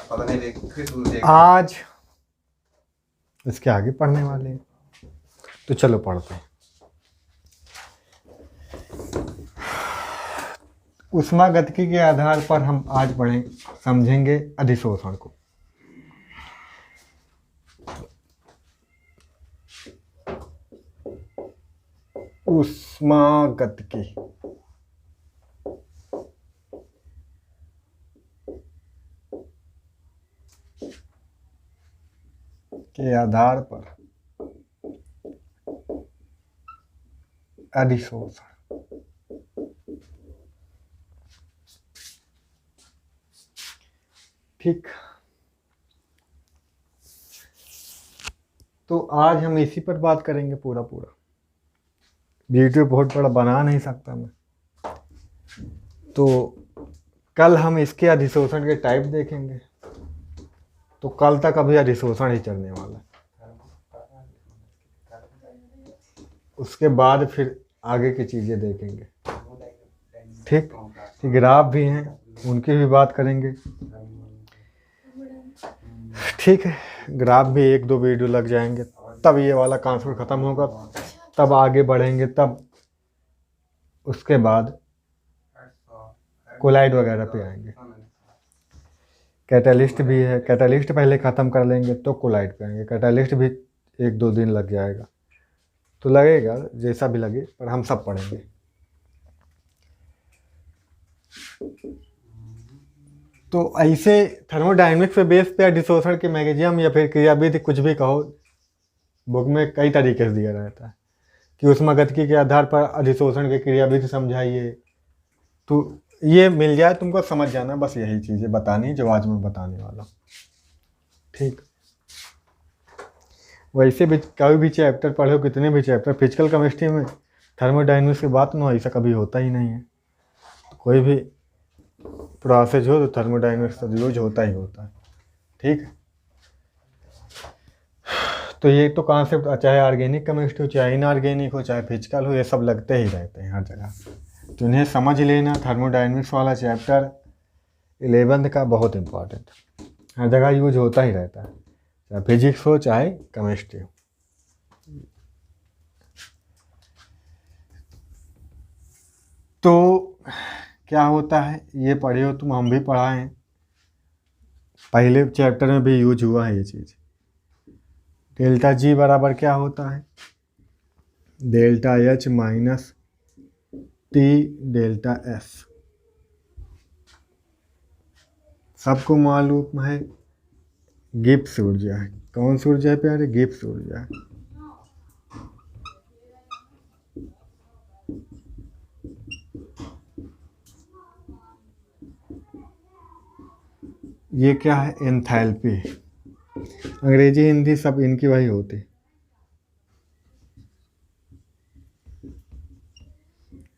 पता नहीं देख आज इसके आगे पढ़ने वाले हैं, तो चलो पढ़ते हैं। ऊष्मागतिकी के आधार पर हम आज समझेंगे अधिशोषण को। ऊष्मागतिकी के आधार पर अधिशोषण। ठीक, तो आज हम इसी पर बात करेंगे पूरा। वीडियो बहुत बड़ा बना नहीं सकता मैं, तो कल हम इसके अधिशोषण के टाइप देखेंगे, तो कल तक अभी अधिशोषण ही चलने वाला है। उसके बाद फिर आगे की चीज़ें देखेंगे। ठीक, ग्राफ भी हैं, उनकी भी बात करेंगे। ठीक है, ग्राफ भी 1-2 वीडियो लग जाएंगे, तब ये वाला कॉन्सेप्ट ख़त्म होगा, तब आगे बढ़ेंगे। तब उसके बाद कोलाइड वगैरह पे आएंगे। कैटालिस्ट भी है, कैटालिस्ट पहले ख़त्म कर लेंगे तो कोलाइड पे आएंगे। कैटालिस्ट भी 1-2 दिन लग जाएगा, तो लगेगा जैसा भी लगे, पर हम सब पढ़ेंगे। तो ऐसे थर्मोडायनेमिक्स पे बेस पे अधिशोषण के मैकेनिज्म या फिर क्रियाविधि कुछ भी कहो, बुक में कई तरीके से दिया रहता है कि ऊष्मागतिकी के आधार पर अधिशोषण की क्रियाविधि समझाइए। तो ये मिल जाए तुमको, समझ जाना, बस यही चीज़ें बतानी जो आज मैं बताने वाला हूँ। ठीक, वैसे भी कोई भी चैप्टर पढ़ो, कितने भी चैप्टर, फिजिकल केमिस्ट्री में थर्मोडायनेमिक्स की बात ना ऐसा कभी होता ही नहीं है। कोई भी प्रोसेस हो तो थर्मोडायनेमिक्स का यूज होता ही होता है। ठीक है, तो ये तो कॉन्सेप्ट चाहे ऑर्गेनिक केमिस्ट्री हो, चाहे इनऑर्गेनिक हो, चाहे फिजिकल हो, ये सब लगते ही रहते हैं हर जगह। तो इन्हें समझ लेना। थर्मोडायनेमिक्स वाला चैप्टर 11th का बहुत इम्पोर्टेंट, हर जगह यूज होता ही रहता है, चाहे फिजिक्स हो चाहे केमिस्ट्री हो। तो क्या होता है ये पढ़े हो तुम, हम भी पढ़ाए हैं, पहले चैप्टर में भी यूज हुआ है ये चीज़। डेल्टा जी बराबर क्या होता है? Delta H minus T delta S. सबको मालूम है गिब्स ऊर्जा है। कौन सी ऊर्जा है प्यारे? गिब्स ऊर्जा है। ये क्या है? एंथैल्पी। अंग्रेजी हिंदी सब इनकी वही होती।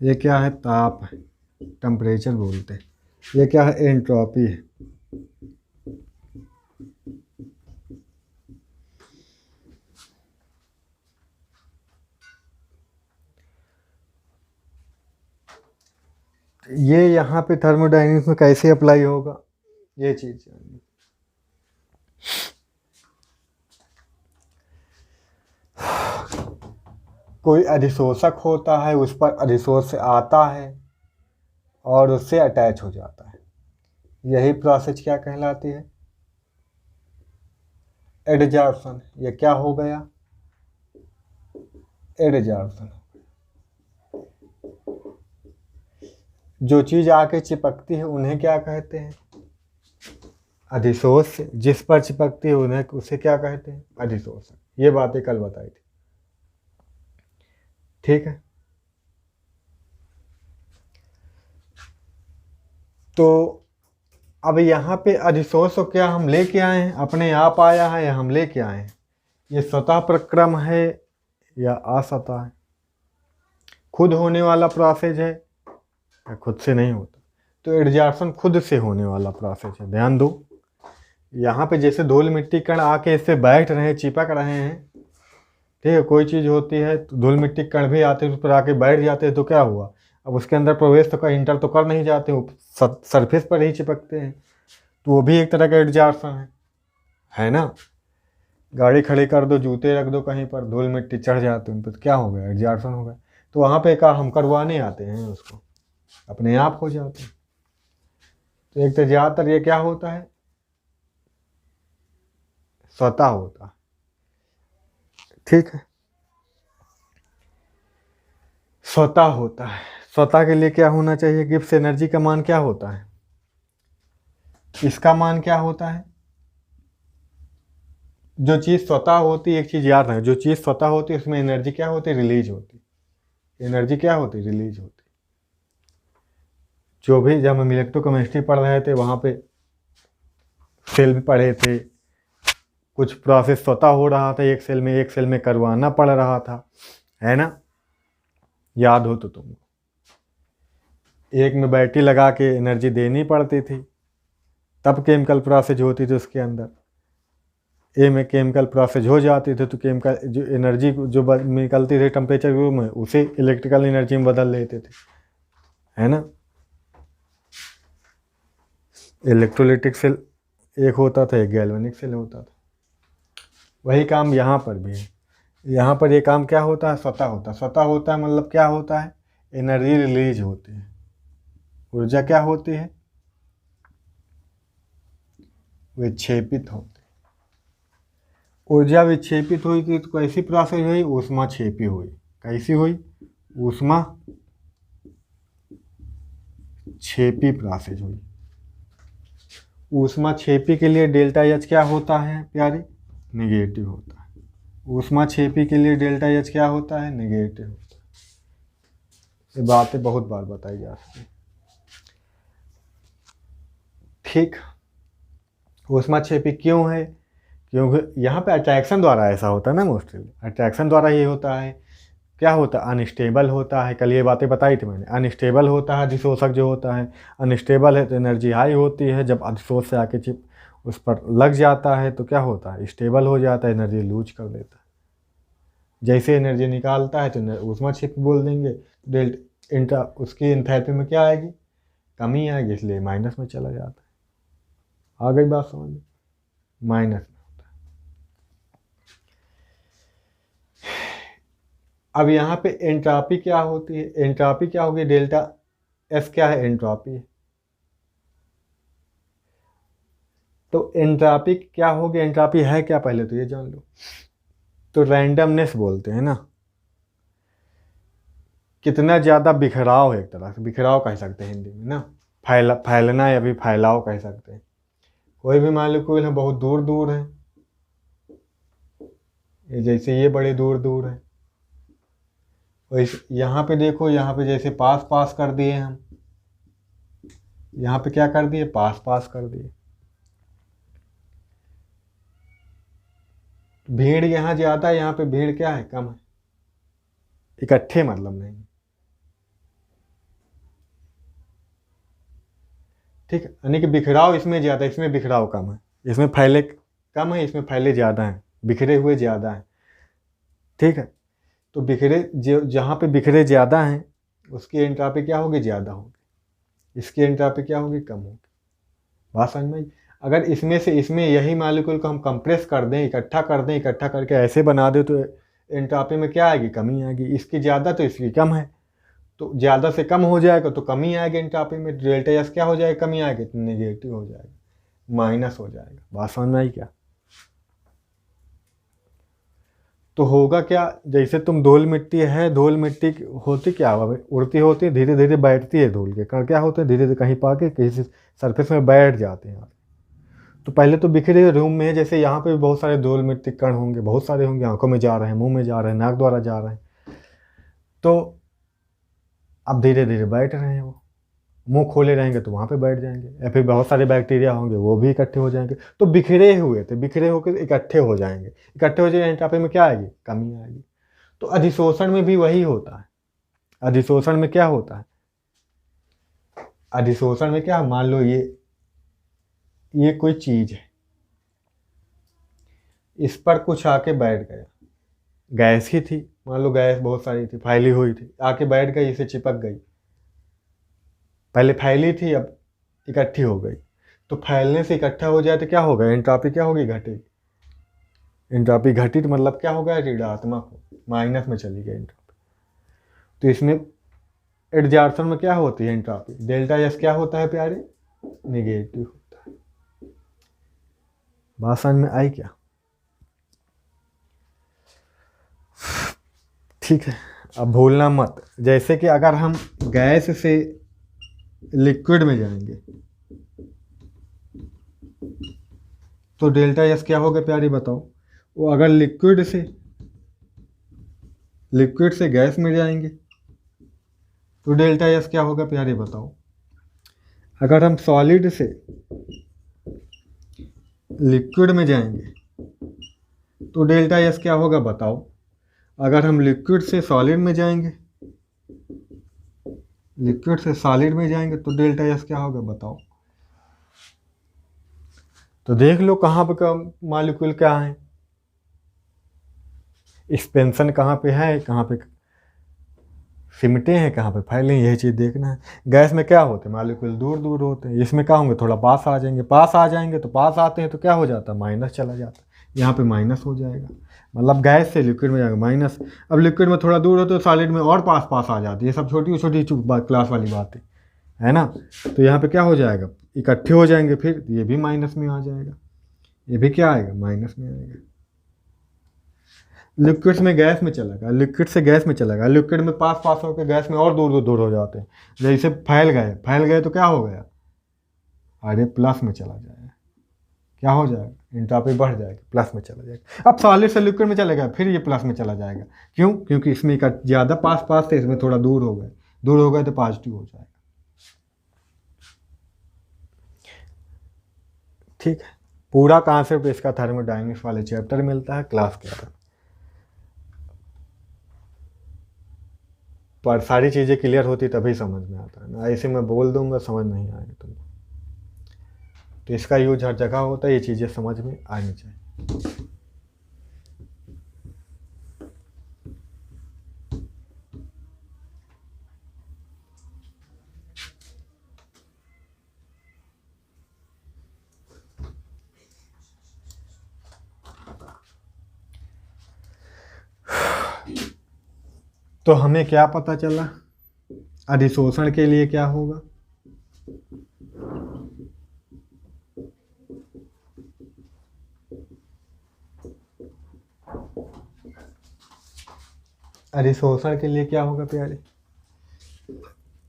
ये क्या है? ताप है, टेम्परेचर बोलते हैं। ये क्या है? एंट्रोपी है। ये यहाँ पे थर्मोडायनेमिक्स में कैसे अप्लाई होगा ये चीज। कोई अधिशोषक होता है, उस पर अधिशोष आता है और उससे अटैच हो जाता है, यही प्रोसेस क्या कहलाती है? एडजॉर्प्शन। ये क्या हो गया? एडजॉर्प्शन। जो चीज आके चिपकती है उन्हें क्या कहते हैं? अधिशोष। जिस पर चिपकती है उन्हें, उसे क्या कहते हैं? अधिशोषक। ये बातें कल बताई थी। ठीक है, तो अब यहाँ पे अधिशोष को क्या हम लेके आए हैं? अपने आप आया है या हम लेके आए हैं? ये स्वतः प्रक्रम है या असतः है? खुद होने वाला प्रोसेस है या खुद से नहीं होता? तो एडजॉर्प्शन खुद से होने वाला प्रोसेस है। ध्यान दो, यहाँ पे जैसे धूल मिट्टी कण आके इससे बैठ रहे हैं, चिपक रहे हैं, ठीक है। कोई चीज़ होती है तो धूल मिट्टी कण भी आते हैं, उस पर आके बैठ जाते हैं, तो क्या हुआ? अब उसके अंदर प्रवेश तो कर इंटर तो कर नहीं जाते, वो सरफेस पर ही चिपकते हैं, तो वो भी एक तरह का एडजॉर्सन है ना। गाड़ी खड़ी कर दो, जूते रख दो कहीं पर, धूल मिट्टी चढ़ जाते उन पर, तो क्या हो गया, एडजॉर्सन हो गया। तो वहाँ पे का हम करवाने आते हैं उसको, अपने आप हो जाते हैं। तो एक तो ज़्यादातर ये क्या होता है, स्वतः होता है, ठीक है, स्वतः होता है। स्वतः के लिए क्या होना चाहिए, गिब्स एनर्जी का मान क्या होता है, इसका मान क्या होता है, जो चीज़ स्वतः होती है, एक चीज़ याद रखें, जो चीज़ स्वतः होती है उसमें एनर्जी क्या होती है, रिलीज होती है। एनर्जी क्या होती है, रिलीज होती है। जो भी, जब हम इलेक्ट्रोकेमिस्ट्री पढ़ रहे थे वहाँ पे सेल भी पढ़े थे, कुछ प्रोसेस स्वतः हो रहा था एक सेल में करवाना पड़ रहा था, है ना, याद हो तो तुमको। एक में बैटरी लगा के एनर्जी देनी पड़ती थी, तब केमिकल प्रोसेस होती थी उसके अंदर। ए में केमिकल प्रोसेस हो जाती थी तो केमिकल जो एनर्जी जो निकलती थी टेम्परेचर रूम में, उसे इलेक्ट्रिकल एनर्जी में बदल लेते थे, है ना। इलेक्ट्रोलिटिक सेल एक होता था, एक गैल्वेनिक सेल होता था। वही काम यहाँ पर भी है। यहाँ पर ये काम क्या होता है, स्वतः होता है। स्वतः होता है मतलब क्या होता है, एनर्जी रिलीज होती है, ऊर्जा क्या होती है, विक्षेपित होती है। ऊर्जा विक्षेपित हुई थी तो कैसी प्रोसेस हुई, ऊष्मा क्षेपी हुई। कैसी हुई, ऊष्मा क्षेपी प्रोसेस हुई। ऊष्मा क्षेपी के लिए डेल्टा एच क्या होता है प्यारे, नेगेटिव होता है। ऊष्मा क्षेपी के लिए डेल्टा एच क्या होता है, नेगेटिव होता है। ये बातें बहुत बार बताई जा सकती, ठीक। ऊष्मा क्षेपी क्यों है, क्योंकि यहाँ पे अट्रैक्शन द्वारा ऐसा होता है ना, मोस्टली अट्रैक्शन द्वारा ये होता है। क्या होता है, अनस्टेबल होता है, कल ये बातें बताई थी मैंने। अनस्टेबल होता है अधिशोषक जो होता है, अनस्टेबल है तो एनर्जी हाई होती है, जब अधिशोष से आके चिप उस पर लग जाता है तो क्या होता है, स्टेबल हो जाता है, एनर्जी लूज कर देता है। जैसे एनर्जी निकालता है तो ऊष्मा क्षेपी बोल देंगे। इंटा उसकी एंथैल्पी में क्या आएगी, कमी आएगी, इसलिए माइनस में चला जाता है। आ गई बात समझ में, माइनस में होता है। अब यहाँ पे एंट्रॉपी क्या होती है, एंट्रॉपी क्या होगी, डेल्टा एस क्या है, एंट्रॉपी है। तो एंट्रॉपी क्या होगी, एंट्रॉपी है क्या, पहले तो ये जान लो। तो रैंडमनेस बोलते हैं ना, कितना ज़्यादा बिखराव है, एक तरह से बिखराव कह सकते हैं हिंदी में ना, फैलना या भी फैलाव कह सकते हैं। कोई भी मालिक्यूल है बहुत दूर दूर है, ये जैसे ये बड़े दूर दूर है, वैसे यहाँ पे देखो, यहाँ पे जैसे पास पास कर दिए हम, यहाँ पे क्या कर दिए, पास पास कर दिए। भीड़ यहाँ ज़्यादा है, यहाँ पे भीड़ क्या है, कम है, इकट्ठे मतलब नहीं, ठीक है। यानी कि बिखराव इसमें ज़्यादा, इसमें बिखराव कम है, इसमें फैले कम है, इसमें फैले ज़्यादा हैं, बिखरे हुए ज़्यादा हैं, ठीक है। तो बिखरे जो जहाँ पे बिखरे ज़्यादा हैं उसकी एंट्रॉपी क्या होगी, ज़्यादा होगी, इसकी एंट्रॉपी क्या होगी, कम होगी। बात समझ में आई। अगर इसमें से इसमें यही मॉलिक्यूल को हम कंप्रेस कर दें, इकट्ठा कर दें, इकट्ठा करके ऐसे बना दें तो एंट्रॉपी में क्या आएगी, कमी आएगी। इसकी ज़्यादा तो इसकी कम है, तो ज़्यादा से कम हो जाएगा तो कमी आएगी एंट्रॉपी में। डेल्टा एस क्या हो जाएगा, कमी आएगी तो नेगेटिव हो जाएगा, माइनस हो जाएगा। बात समझ में आई क्या। तो होगा क्या, जैसे तुम धूल मिट्टी है, धूल मिट्टी होती क्या, उड़ती होती है, धीरे धीरे बैठती है, धूल के कण क्या होते हैं, धीरे धीरे कहीं पाके किसी सरफेस में बैठ जाते हैं। तो पहले तो बिखरे हुए रूम में है, जैसे यहाँ पे भी बहुत सारे धूल मिट्टी कण होंगे, बहुत सारे होंगे, आंखों में जा रहे हैं, मुंह में जा रहे हैं, नाक द्वारा जा रहे हैं, तो अब धीरे धीरे बैठ रहे हैं। वो मुंह खोले रहेंगे तो वहाँ पे बैठ जाएंगे, या फिर बहुत सारे बैक्टीरिया होंगे वो भी इकट्ठे हो जाएंगे। तो बिखरे हुए थे, बिखरे होकर इकट्ठे हो जाएंगे, इकट्ठे हो जाएंगे, एंट्रॉपी में क्या आएगी, कमी आएगी। तो अधिशोषण में भी वही होता है। अधिशोषण में क्या होता है, अधिशोषण में क्या, मान लो ये कोई चीज है, इस पर कुछ आके बैठ गया, गैस ही थी, मान लो गैस बहुत सारी थी, फैली हुई थी, आके बैठ गई, इसे चिपक गई, पहले फैली थी, अब इकट्ठी हो गई। तो फैलने से इकट्ठा हो जाए तो क्या होगा, एंट्रॉपी क्या होगी, घटेगी। एंट्रॉपी घटी तो मतलब क्या होगा, ऋणात्मक, माइनस में चली गई एंट्रॉपी। तो इसमें एडजॉर्प्शन में क्या होती है एंट्रॉपी, डेल्टा एस क्या होता है प्यारे, निगेटिव होता है। बात समझ में आई क्या? ठीक है, अब भूलना मत, जैसे कि अगर हम गैस से लिक्विड में जाएंगे तो डेल्टा एस क्या होगा प्यारी बताओ। वो अगर लिक्विड से गैस में जाएंगे तो डेल्टा एस क्या होगा प्यारी बताओ। अगर हम सॉलिड से लिक्विड में जाएंगे तो डेल्टा एस क्या होगा बताओ। अगर हम लिक्विड से सॉलिड में जाएंगे तो डेल्टा एस क्या होगा बताओ। तो देख लो कहाँ पे का मॉलिक्यूल क्या है, एक्सपेंशन कहाँ पे है, कहाँ पे सिमटे हैं, कहाँ पे फैले हैं, यही चीज़ देखना है। गैस में क्या होते हैं, मॉलिक्यूल दूर दूर होते हैं, इसमें क्या होंगे, थोड़ा पास आ जाएंगे तो पास आते हैं तो क्या हो जाता है, माइनस चला जाता है, यहाँ पे माइनस हो जाएगा। मतलब गैस से लिक्विड में जाएगा माइनस। अब लिक्विड में थोड़ा दूर होते तो सॉलिड में और पास आ जाती है। ये सब छोटी छोटी क्लास वाली बात है ना। तो यहाँ पे क्या हो जाएगा, इकट्ठे हो जाएंगे, फिर ये भी माइनस में आ जाएगा, ये भी क्या आएगा, माइनस में आएगा। लिक्विड में गैस में चला गया, लिक्विड में पास होकर गैस में और दूर हो जाते हैं। जैसे फैल गए तो क्या हो गया, अरे प्लस में चला जाएगा, क्या हो जाएगा, एंट्रॉपी बढ़ जाएगी, प्लस में चला जाएगा। अब सॉलिड से लिक्विड में चलेगा, फिर ये प्लस में चला जाएगा। क्यों, क्योंकि इसमें ज़्यादा पास थे, इसमें थोड़ा दूर हो गए तो पॉजिटिव हो जाएगा। ठीक है, पूरा कॉन्सेप्ट इसका थर्मोडायनेमिक्स वाले चैप्टर मिलता है क्लास के अंदर। पर सारी चीज़ें क्लियर होती तभी समझ में आता है ना, ऐसे मैं बोल दूंगा समझ नहीं आएगा तुमको। तो इसका यूज हर जगह होता है, ये चीज़ें समझ में आनी चाहिए। तो हमें क्या पता चला, अधिशोषण के लिए क्या होगा, अधिशोषण के लिए क्या होगा प्यारे,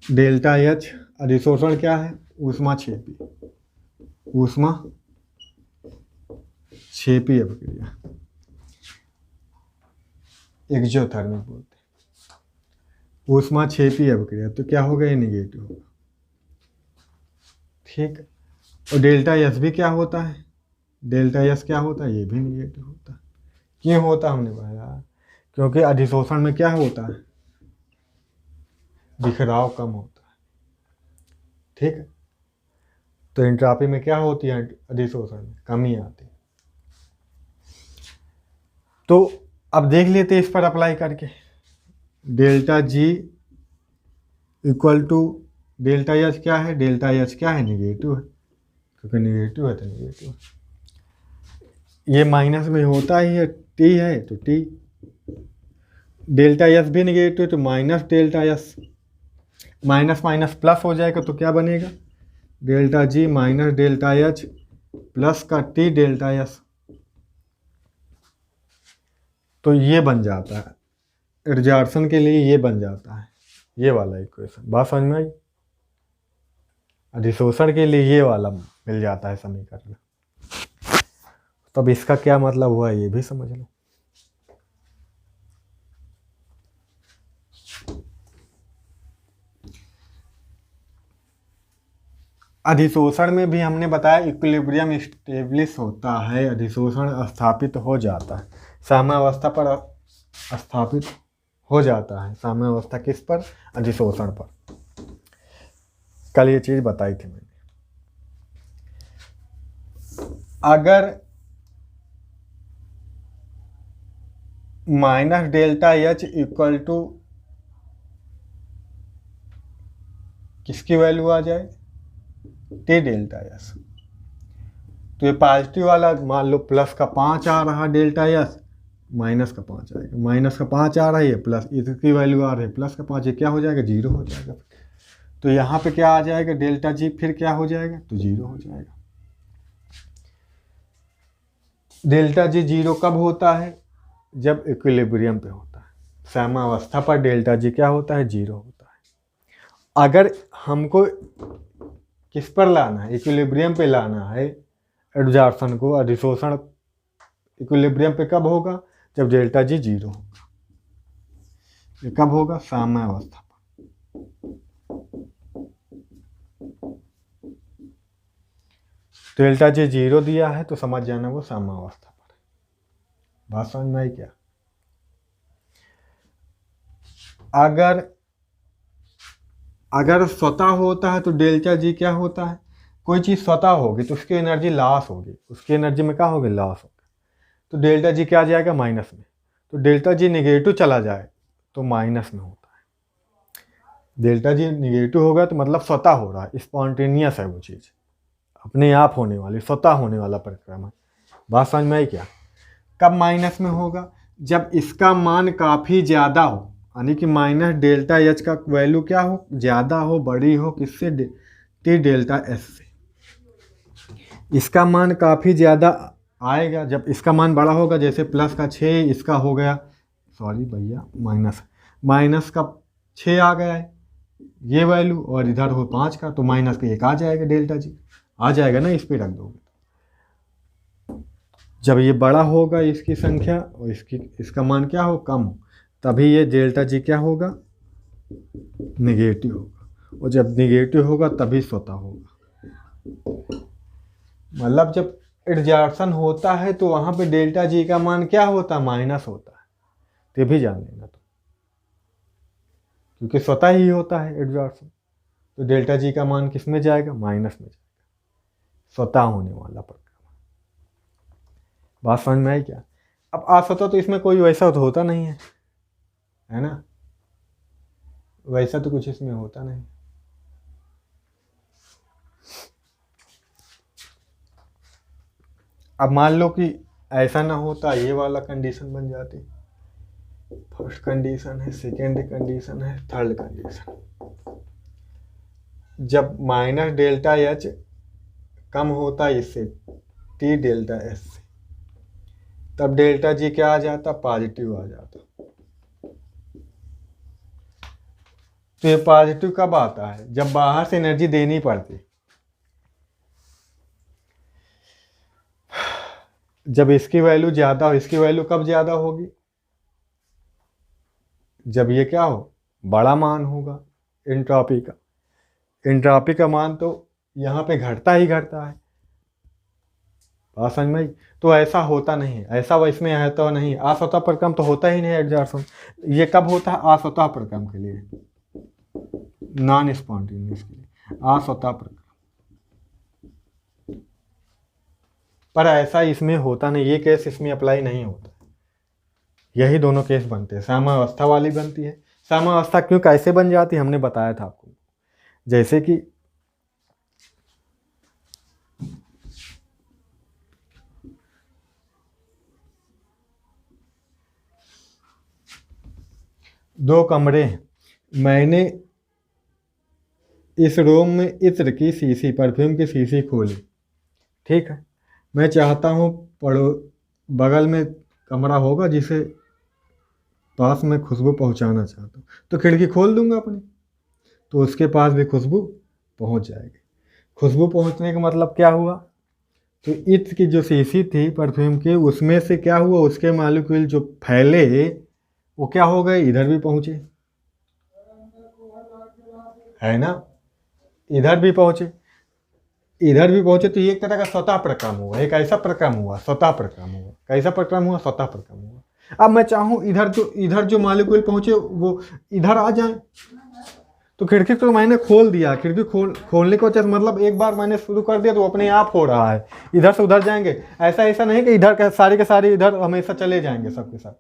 डेल्टा एच। अधिशोषण क्या है, ऊष्माक्षेपी अभिक्रिया, एक्सोथर्मिक बोलते हैं, ऊष्माक्षेपी अभिक्रिया। तो क्या होगा, ये निगेटिव होगा। ठीक, और डेल्टा एस भी क्या होता है, ये भी निगेटिव होता है। क्यों होता, हमने बताया, क्योंकि अधिशोषण में क्या होता है, बिखराव कम होता है। ठीक है, तो एंट्रॉपी में क्या होती है, अधिशोषण में कमी आती है। तो अब देख लेते हैं इस पर अप्लाई करके, delta G equal to delta H क्या है, निगेटिव है, क्योंकि निगेटिव है तो निगेटिव है। ये माइनस में होता ही है, टी है तो टी, डेल्टा एस भी निगेटिव तो minus delta S, minus minus plus हो जाएगा तो क्या बनेगा, delta G minus delta H plus का टी डेल्टा एस। तो ये बन जाता है, एडजॉर्प्शन के लिए ये बन जाता है, ये वाला इक्वेशन। बात समझ में आई, अधिशोषण के लिए ये वाला मिल जाता है समीकरण। तब इसका क्या मतलब हुआ ये भी समझ लो। अधिशोषण में भी हमने बताया इक्विलिब्रियम स्टेब्लिश होता है, अधिशोषण स्थापित हो जाता है, साम्यावस्था पर स्थापित हो जाता है। साम्यावस्था किस पर, अधिशोषण पर। कल ये चीज बताई थी मैंने। अगर minus delta H equal to किसकी वैल्यू आ जाए, टी डेल्टा एस। तो ये पॉजिटिव वाला मान लो प्लस का 5 आ रहा डेल्टा एस, माइनस का 5 आएगा, माइनस का 5 आ रहा है, प्लस इसकी वैल्यू आ रही है प्लस का 5, ये क्या हो जाएगा, जीरो हो जाएगा। तो यहाँ पे क्या आ जाएगा, डेल्टा जी फिर क्या हो जाएगा, तो जीरो हो जाएगा। डेल्टा जी जीरो कब होता है, जब इक्विलिब्रियम पे होता है। साम्यावस्था पर डेल्टा जी क्या होता है, जीरो होता है। अगर हमको किस पर लाना है, इक्विलिब्रियम पे लाना है एब्जॉर्प्शन को, अधिशोषण इक्विलिब्रियम पे कब होगा, जब डेल्टा जी जीरो होगा। ये कब होगा, साम्यावस्था पर। डेल्टा जी जीरो दिया है तो समझ जाना वो साम्यावस्था पर है। बात समझ में आई क्या। अगर स्वतः होता है तो डेल्टा जी क्या होता है, कोई चीज़ स्वतः होगी तो उसकी एनर्जी लॉस होगी, उसकी एनर्जी में क्या होगी, लॉस होगी। तो डेल्टा जी क्या आ जाएगा, माइनस में। तो डेल्टा जी निगेटिव चला जाए तो माइनस में होता है। डेल्टा जी निगेटिव होगा तो मतलब स्वतः हो रहा है, स्पॉन्टेनियस है वो चीज़, अपने आप होने वाली, स्वतः होने वाला परिक्रमा है। बात समझ में आई क्या। कब माइनस में होगा, जब इसका मान काफ़ी ज़्यादा हो, यानी कि माइनस डेल्टा एच का वैल्यू क्या हो, ज़्यादा हो, बड़ी हो, किससे, टी डेल्टा एस से। इसका मान काफ़ी ज़्यादा आएगा, जब इसका मान बड़ा होगा, जैसे प्लस का 6 इसका हो गया, सॉरी भैया माइनस का 6 आ गया है ये वैल्यू, और इधर हो 5 का, तो माइनस का 1 आ जाएगा, डेल्टा जी आ जाएगा ना, इस पे रख दोगे। जब ये बड़ा होगा इसकी संख्या और इसका मान क्या हो, कम हो, तभी ये डेल्टा जी क्या होगा, निगेटिव होगा। और जब निगेटिव होगा तभी स्वतः होगा। मतलब जब एडजॉर्प्शन होता है तो वहाँ पे डेल्टा जी का मान क्या होता है, माइनस होता है। तो भी जान लेना तो, क्योंकि स्वतः ही होता है एडजॉर्प्शन, तो डेल्टा जी का मान किस में जाएगा, माइनस में जाएगा, स्वतः होने वाला परिक्रमा। बात समझ में आई क्या। अब असतः तो इसमें कोई वैसा तो होता नहीं है ना, वैसा तो कुछ इसमें होता नहीं। अब मान लो कि ऐसा ना होता, ये वाला कंडीशन बन जाती, फर्स्ट कंडीशन है, सेकेंड कंडीशन है, थर्ड कंडीशन। जब माइनस डेल्टा एच कम होता है इससे, टी डेल्टा एस से, तब डेल्टा जी क्या आ जाता, पॉजिटिव आ जाता। तो ये पॉजिटिव कब आता है, जब बाहर से एनर्जी देनी पड़ती। जब इसकी वैल्यू ज़्यादा हो, इसकी वैल्यू कब ज़्यादा होगी, जब ये क्या हो, बड़ा मान होगा एंट्रोपी का। एंट्रोपी का मान तो यहाँ पे घटता ही घटता है। बात समझ में। तो ऐसा होता नहीं है, ऐसा इसमें है तो नहीं, असतः परिक्रम तो होता ही नहीं एडजॉर्प्शन। ये कब होता है, असतः परिक्रम के लिए, नॉन स्पॉन्टेनियस के लिए, असतः परिक्रम। पर ऐसा इसमें होता नहीं, ये केस इसमें अप्लाई नहीं होता। यही दोनों केस बनते हैं, साम्यावस्था वाली बनती है। साम्यावस्था क्यों, कैसे बन जाती है, हमने बताया था आपको। जैसे कि दो कमरे हैं, मैंने इस रूम में इत्र की शीशी, परफ्यूम की शीशी खोली, ठीक है। मैं चाहता हूँ बगल में कमरा होगा जिसे पास में खुशबू पहुँचाना चाहता हूँ, तो खिड़की खोल दूंगा अपनी, तो उसके पास भी खुशबू पहुँच जाएगी। खुशबू पहुँचने का मतलब क्या हुआ, तो इत्र की जो शीशी थी परफ्यूम की, उसमें से क्या हुआ, उसके मॉलिक्यूल जो फैले वो क्या हो गए, इधर भी पहुँचे, है ना, इधर भी पहुँचे, इधर भी पहुँचे। तो ये एक तरह का स्वतः परिक्रम हुआ, एक ऐसा परिक्रम हुआ, स्वतः परिक्रम हुआ। कैसा परिक्रम हुआ, स्वतः परिक्रम हुआ। अब मैं चाहूँ इधर जो मॉलिक्यूल पहुँचे वो इधर आ जाए, तो खिड़की तो मैंने खोल दिया, खिड़की खोलने को मतलब एक बार मैंने शुरू कर दिया तो अपने आप हो रहा है, इधर से उधर जाएंगे। ऐसा नहीं कि इधर सारे के सारे इधर हमेशा चले जाएंगे सबके साथ।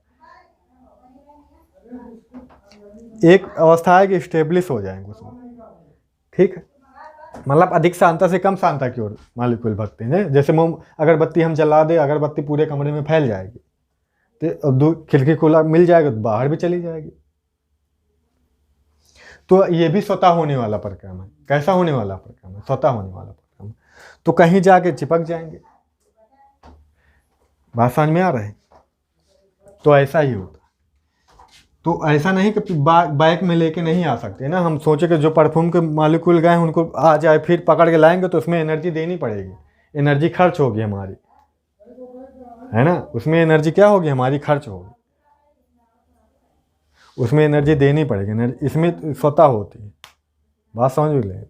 एक अवस्था है कि स्टेब्लिश हो जाएंगे उसमें, ठीक है, मतलब अधिक सांद्रता से कम सांद्रता की ओर मॉलिक्यूल भागते हैं। जैसे मोम अगरबत्ती हम जला दे, अगरबत्ती पूरे कमरे में फैल जाएगी, तो खिड़की खुला मिल जाएगा तो बाहर भी चली जाएगी। तो ये भी स्वतः होने वाला परिक्रम है। कैसा होने वाला परिक्रम है? स्वतः होने वाला परिक्रम है। तो कहीं जाके चिपक जाएंगे। बात समझ में आ रहा है? तो ऐसा ही होता है। तो ऐसा नहीं कि बैग में लेके नहीं आ सकते ना। हम सोचे कि जो परफ्यूम के मॉलिक्यूल गए हैं उनको आ जाए, फिर पकड़ के लाएंगे तो उसमें एनर्जी देनी पड़ेगी, एनर्जी खर्च होगी हमारी, है ना। उसमें एनर्जी क्या होगी? हमारी खर्च होगी, उसमें एनर्जी देनी पड़ेगी। एनर्जी इसमें स्वतः होती है। बात समझ में लेगा?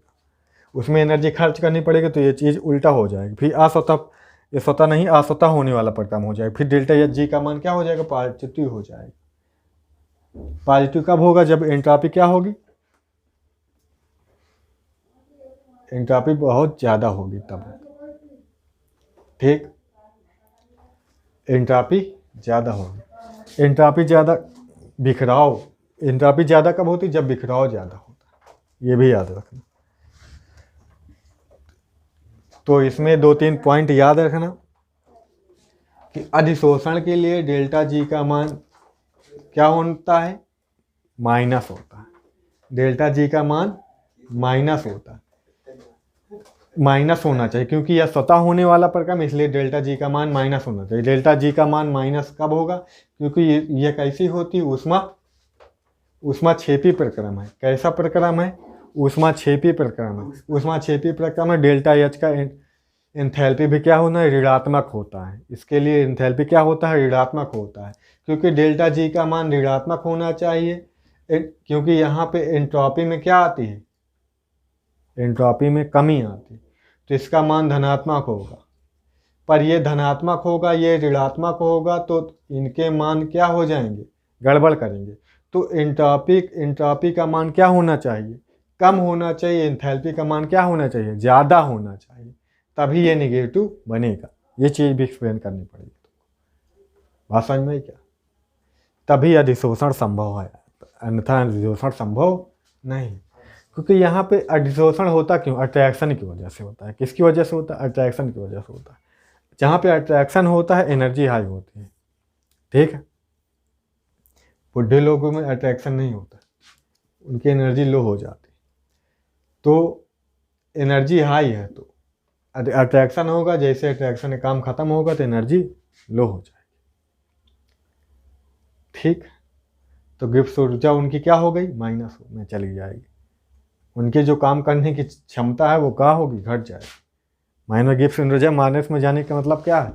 उसमें एनर्जी खर्च करनी पड़ेगी तो ये चीज़ उल्टा हो जाएगी। फिर अस्वतः, ये स्वतः नहीं अस्वतः होने वाला परिक्रम हो जाएगा। फिर डेल्टा एच जी का मान क्या हो जाएगा? पॉजिटिव हो जाएगा। पॉजिटिव कब होगा? जब एंट्रॉपी क्या होगी? एंट्रॉपी बहुत ज़्यादा होगी तब। ठीक, एंट्रॉपी ज़्यादा होगी। एंट्रॉपी ज़्यादा, बिखराव, एंट्रॉपी ज़्यादा कब होती? जब बिखराव ज़्यादा होता है। ये भी याद रखना। तो इसमें 2-3 पॉइंट याद रखना कि अधिशोषण के लिए डेल्टा जी का मान क्या होता है? माइनस होता है। डेल्टा जी का मान माइनस होता है, माइनस होना चाहिए, क्योंकि यह स्वतः होने वाला परिक्रम, इसलिए डेल्टा जी का मान माइनस होना चाहिए। डेल्टा जी का मान माइनस कब होगा? क्योंकि ये कैसी होती है? ऊष्माक्षेपी परिक्रम है। कैसा परिक्रम है? ऊष्माक्षेपी परिक्रम है। ऊष्माक्षेपी परिक्रम है। डेल्टा एच का एंथैल्पी भी क्या होना है? ऋणात्मक होता है। इसके लिए एंथैल्पी क्या होता है? ऋणात्मक होता है, क्योंकि डेल्टा जी का मान ऋणात्मक होना चाहिए। क्योंकि यहाँ पे एंट्रॉपी में क्या आती है? एंट्रॉपी में कमी आती है, तो इसका मान धनात्मक होगा। पर ये धनात्मक होगा, ये ऋणात्मक होगा, तो इनके मान क्या हो जाएंगे? गड़बड़ करेंगे। तो एंट्रॉपी का मान क्या होना चाहिए? कम होना चाहिए। एंथैल्पी का मान क्या होना चाहिए? ज़्यादा होना चाहिए, तभी ये नेगेटिव बनेगा। ये चीज़ भी एक्सप्लेन करनी पड़ेगी। बात समझ में क्या? तभी अधिशोषण संभव है, अन्यथा अधिशोषण संभव नहीं। क्योंकि यहाँ पे अधिशोषण होता क्यों? अट्रैक्शन की वजह से होता है। किसकी वजह से होता है? अट्रैक्शन की वजह से होता है। जहाँ पे अट्रैक्शन होता है एनर्जी हाई होती है। ठीक है, बुढ़े लोगों में अट्रैक्शन नहीं होता, उनकी एनर्जी लो हो जाती। तो एनर्जी हाई है तो अट्रैक्शन होगा, जैसे अट्रैक्शन का काम खत्म होगा तो एनर्जी लो हो जाएगी। ठीक, तो गिब्स ऊर्जा उनकी क्या हो गई? माइनस में चली जाएगी। उनके जो काम करने की क्षमता है वो क्या होगी? घट जाएगी। माइनस गिब्स ऊर्जा माइनस में जाने का मतलब क्या है?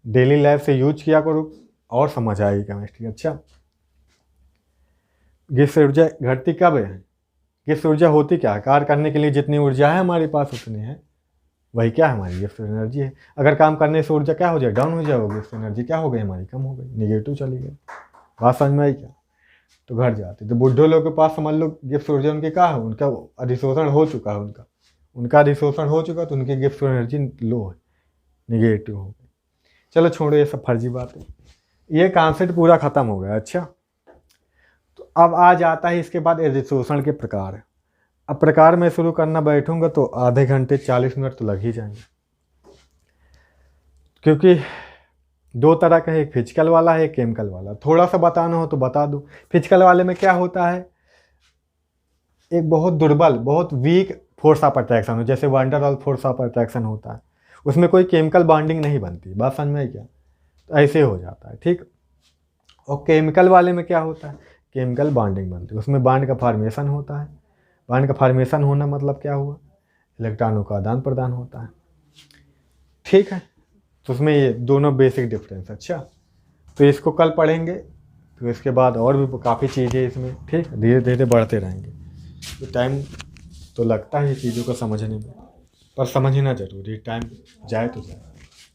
डेली लाइफ से यूज किया करो और समझ आएगी केमिस्ट्री। अच्छा, गिब्स ऊर्जा घटती कब है? गिब्स ऊर्जा होती क्या है? कार्य करने के लिए जितनी ऊर्जा है हमारे पास उतनी है, वही क्या है? हमारी गिब्स एनर्जी है। अगर काम करने से ऊर्जा क्या हो जाए? डाउन हो जाएगी। गिब्स एनर्जी क्या हो गई? हमारी कम हो गई, नेगेटिव चली गई। बात समझ में आई क्या? तो घट जाती। तो बुढ़े लोगों के पास समझ लो गिब्स ऊर्जा उनकी क्या है? उनका अधिशोषण हो चुका है, उनका अधिशोषण हो चुका, तो उनकी गिब्स एनर्जी लो है, निगेटिव हो गई। चलो छोड़ो ये सब फर्जी बातें, ये कॉन्सेप्ट पूरा खत्म हो गया। अच्छा, तो अब आ जाता है इसके बाद अधिशोषण के प्रकार। अब प्रकार में शुरू करना बैठूंगा तो आधे घंटे 40 मिनट तो लग ही जाएंगे, क्योंकि 2 तरह का है, एक फिजिकल वाला है, एक केमिकल वाला। थोड़ा सा बताना हो तो बता दूं। फिजिकल वाले में क्या होता है? एक बहुत दुर्बल, बहुत वीक फोर्स ऑफ अट्रैक्शन हो, जैसे वंडर वाल फोर्स ऑफ अट्रैक्शन होता है, उसमें कोई केमिकल बॉन्डिंग नहीं बनती। बात समझ में आई क्या? तो ऐसे हो जाता है। ठीक, और केमिकल वाले में क्या होता है? केमिकल बॉन्डिंग बनती है, उसमें बॉन्ड का फॉर्मेशन होता है। बॉन्ड का फॉर्मेशन होना मतलब क्या हुआ? इलेक्ट्रॉनों का आदान प्रदान होता है। ठीक है, तो उसमें ये दोनों बेसिक डिफरेंस। अच्छा, तो इसको कल पढ़ेंगे, तो इसके बाद और भी काफ़ी चीज़ें इसमें। ठीक, धीरे धीरे बढ़ते रहेंगे। तो टाइम तो लगता है चीज़ों को समझने में, पर समझना जरूरी, टाइम जाए तो जाए।